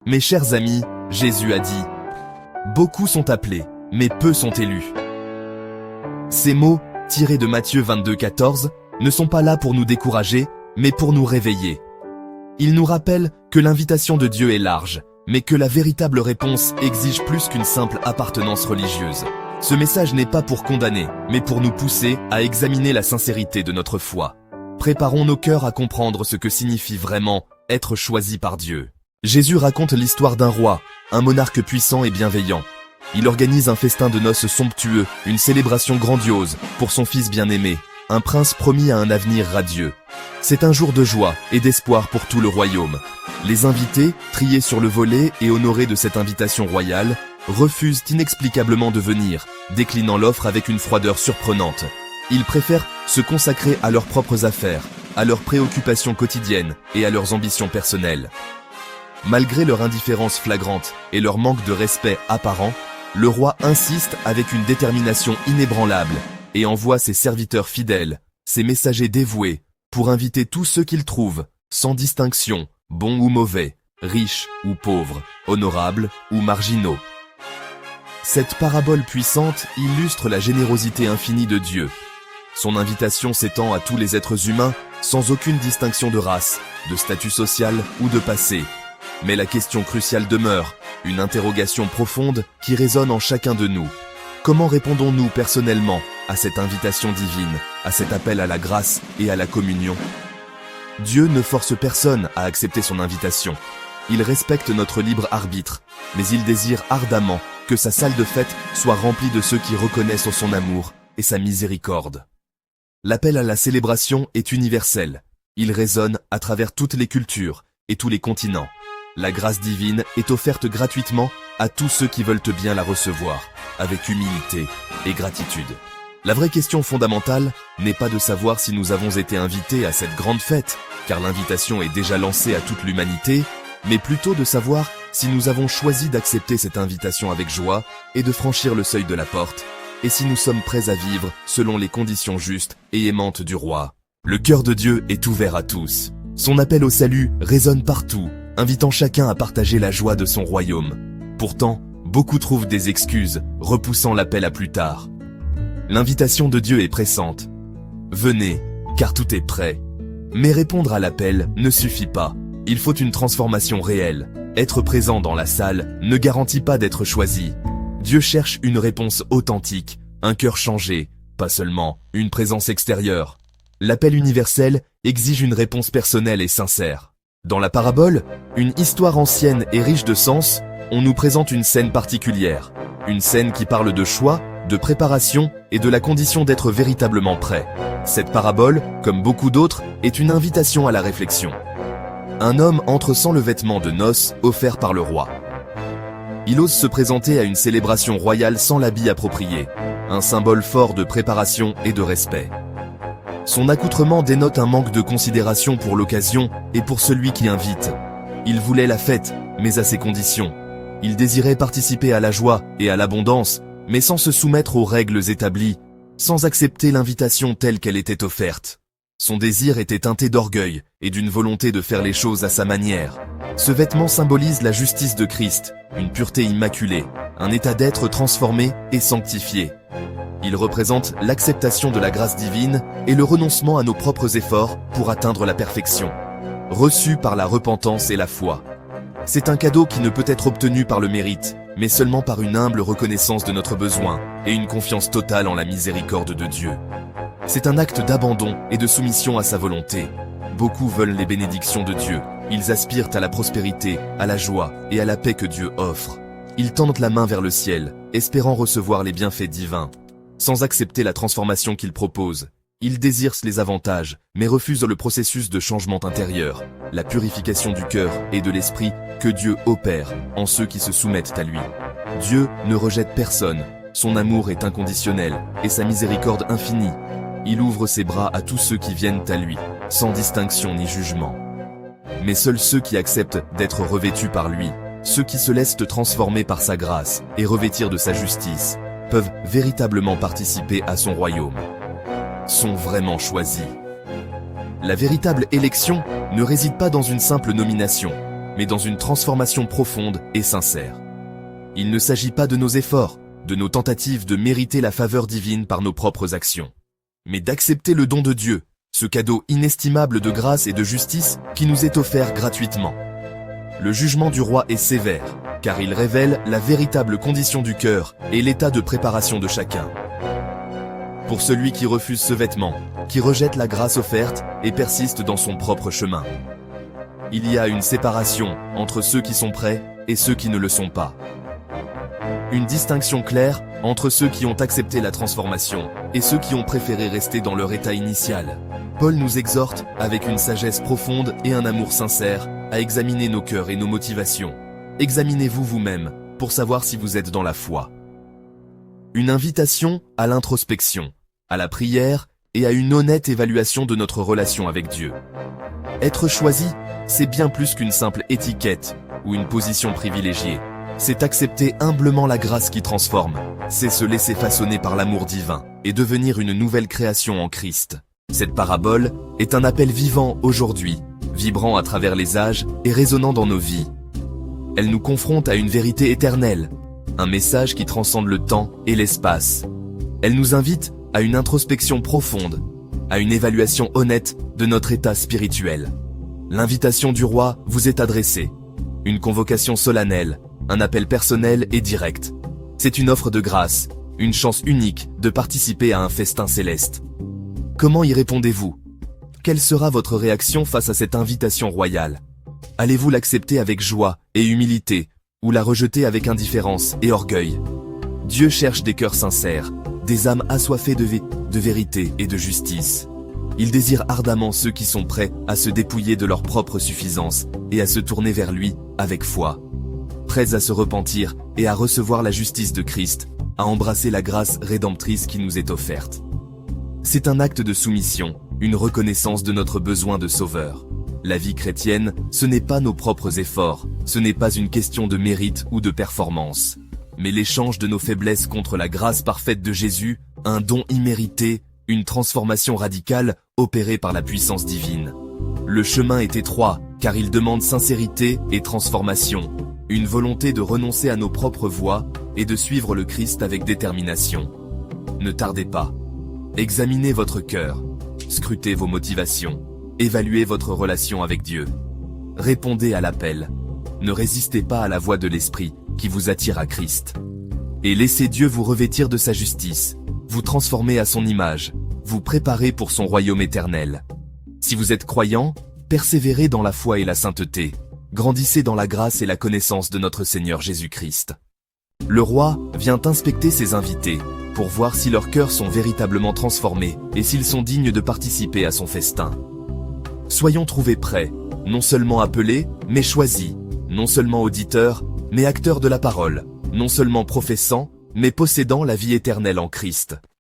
Mes chers amis, Jésus a dit, « Beaucoup sont appelés, mais peu sont élus. » Ces mots, tirés de Matthieu 22,14, ne sont pas là pour nous décourager, mais pour nous réveiller. Ils nous rappellent que l'invitation de Dieu est large, mais que la véritable réponse exige plus qu'une simple appartenance religieuse. Ce message n'est pas pour condamner, mais pour nous pousser à examiner la sincérité de notre foi. Préparons nos cœurs à comprendre ce que signifie vraiment être choisi par Dieu. Jésus raconte l'histoire d'un roi, un monarque puissant et bienveillant. Il organise un festin de noces somptueux, une célébration grandiose pour son fils bien-aimé, un prince promis à un avenir radieux. C'est un jour de joie et d'espoir pour tout le royaume. Les invités, triés sur le volet et honorés de cette invitation royale, refusent inexplicablement de venir, déclinant l'offre avec une froideur surprenante. Ils préfèrent se consacrer à leurs propres affaires, à leurs préoccupations quotidiennes et à leurs ambitions personnelles. Malgré leur indifférence flagrante et leur manque de respect apparent, le roi insiste avec une détermination inébranlable et envoie ses serviteurs fidèles, ses messagers dévoués, pour inviter tous ceux qu'il trouve, sans distinction, bons ou mauvais, riches ou pauvres, honorables ou marginaux. Cette parabole puissante illustre la générosité infinie de Dieu. Son invitation s'étend à tous les êtres humains, sans aucune distinction de race, de statut social ou de passé. Mais la question cruciale demeure, une interrogation profonde qui résonne en chacun de nous. Comment répondons-nous personnellement à cette invitation divine, à cet appel à la grâce et à la communion? Dieu ne force personne à accepter son invitation. Il respecte notre libre arbitre, mais il désire ardemment que sa salle de fête soit remplie de ceux qui reconnaissent son amour et sa miséricorde. L'appel à la célébration est universel. Il résonne à travers toutes les cultures et tous les continents. La grâce divine est offerte gratuitement à tous ceux qui veulent bien la recevoir, avec humilité et gratitude. La vraie question fondamentale n'est pas de savoir si nous avons été invités à cette grande fête, car l'invitation est déjà lancée à toute l'humanité, mais plutôt de savoir si nous avons choisi d'accepter cette invitation avec joie et de franchir le seuil de la porte, et si nous sommes prêts à vivre selon les conditions justes et aimantes du roi. Le cœur de Dieu est ouvert à tous. Son appel au salut résonne partout, invitant chacun à partager la joie de son royaume. Pourtant, beaucoup trouvent des excuses, repoussant l'appel à plus tard. L'invitation de Dieu est pressante. Venez, car tout est prêt. Mais répondre à l'appel ne suffit pas. Il faut une transformation réelle. Être présent dans la salle ne garantit pas d'être choisi. Dieu cherche une réponse authentique, un cœur changé, pas seulement une présence extérieure. L'appel universel exige une réponse personnelle et sincère. Dans la parabole, une histoire ancienne et riche de sens, on nous présente une scène particulière. Une scène qui parle de choix, de préparation et de la condition d'être véritablement prêt. Cette parabole, comme beaucoup d'autres, est une invitation à la réflexion. Un homme entre sans le vêtement de noces offert par le roi. Il ose se présenter à une célébration royale sans l'habit approprié, un symbole fort de préparation et de respect. Son accoutrement dénote un manque de considération pour l'occasion et pour celui qui invite. Il voulait la fête, mais à ses conditions. Il désirait participer à la joie et à l'abondance, mais sans se soumettre aux règles établies, sans accepter l'invitation telle qu'elle était offerte. Son désir était teinté d'orgueil et d'une volonté de faire les choses à sa manière. Ce vêtement symbolise la justice de Christ, une pureté immaculée, un état d'être transformé et sanctifié. Il représente l'acceptation de la grâce divine et le renoncement à nos propres efforts pour atteindre la perfection, reçu par la repentance et la foi. C'est un cadeau qui ne peut être obtenu par le mérite, mais seulement par une humble reconnaissance de notre besoin et une confiance totale en la miséricorde de Dieu. C'est un acte d'abandon et de soumission à sa volonté. Beaucoup veulent les bénédictions de Dieu. Ils aspirent à la prospérité, à la joie et à la paix que Dieu offre. Ils tendent la main vers le ciel, espérant recevoir les bienfaits divins. Sans accepter la transformation qu'il propose, ils désirent les avantages, mais refusent le processus de changement intérieur, la purification du cœur et de l'esprit que Dieu opère en ceux qui se soumettent à lui. Dieu ne rejette personne, son amour est inconditionnel et sa miséricorde infinie. Il ouvre ses bras à tous ceux qui viennent à lui, sans distinction ni jugement. Mais seuls ceux qui acceptent d'être revêtus par lui, ceux qui se laissent transformer par sa grâce et revêtir de sa justice, peuvent véritablement participer à son royaume, sont vraiment choisis. La véritable élection ne réside pas dans une simple nomination, mais dans une transformation profonde et sincère. Il ne s'agit pas de nos efforts, de nos tentatives de mériter la faveur divine par nos propres actions, mais d'accepter le don de Dieu, ce cadeau inestimable de grâce et de justice qui nous est offert gratuitement. Le jugement du roi est sévère, car il révèle la véritable condition du cœur et l'état de préparation de chacun. Pour celui qui refuse ce vêtement, qui rejette la grâce offerte et persiste dans son propre chemin. Il y a une séparation entre ceux qui sont prêts et ceux qui ne le sont pas. Une distinction claire entre ceux qui ont accepté la transformation et ceux qui ont préféré rester dans leur état initial. Paul nous exhorte, avec une sagesse profonde et un amour sincère, à examiner nos cœurs et nos motivations. Examinez-vous vous-même pour savoir si vous êtes dans la foi. Une invitation à l'introspection, à la prière et à une honnête évaluation de notre relation avec Dieu. Être choisi, c'est bien plus qu'une simple étiquette ou une position privilégiée. C'est accepter humblement la grâce qui transforme. C'est se laisser façonner par l'amour divin et devenir une nouvelle création en Christ. Cette parabole est un appel vivant aujourd'hui, vibrant à travers les âges et résonnant dans nos vies. Elle nous confronte à une vérité éternelle, un message qui transcende le temps et l'espace. Elle nous invite à une introspection profonde, à une évaluation honnête de notre état spirituel. L'invitation du roi vous est adressée. Une convocation solennelle, un appel personnel et direct. C'est une offre de grâce, une chance unique de participer à un festin céleste. Comment y répondez-vous? Quelle sera votre réaction face à cette invitation royale? Allez-vous l'accepter avec joie et humilité, ou la rejeter avec indifférence et orgueil? Dieu cherche des cœurs sincères, des âmes assoiffées de vérité et de justice. Il désire ardemment ceux qui sont prêts à se dépouiller de leur propre suffisance et à se tourner vers lui avec foi. Prêts à se repentir et à recevoir la justice de Christ, à embrasser la grâce rédemptrice qui nous est offerte. C'est un acte de soumission, une reconnaissance de notre besoin de sauveur. La vie chrétienne, ce n'est pas nos propres efforts, ce n'est pas une question de mérite ou de performance, mais l'échange de nos faiblesses contre la grâce parfaite de Jésus, un don immérité, une transformation radicale opérée par la puissance divine. Le chemin est étroit, car il demande sincérité et transformation, une volonté de renoncer à nos propres voies et de suivre le Christ avec détermination. Ne tardez pas. Examinez votre cœur, scrutez vos motivations, évaluez votre relation avec Dieu. Répondez à l'appel. Ne résistez pas à la voix de l'Esprit qui vous attire à Christ. Et laissez Dieu vous revêtir de sa justice, vous transformer à son image, vous préparer pour son royaume éternel. Si vous êtes croyant, persévérez dans la foi et la sainteté, grandissez dans la grâce et la connaissance de notre Seigneur Jésus-Christ. Le roi vient inspecter ses invités, pour voir si leurs cœurs sont véritablement transformés et s'ils sont dignes de participer à son festin. Soyons trouvés prêts, non seulement appelés, mais choisis, non seulement auditeurs, mais acteurs de la parole, non seulement professant, mais possédant la vie éternelle en Christ.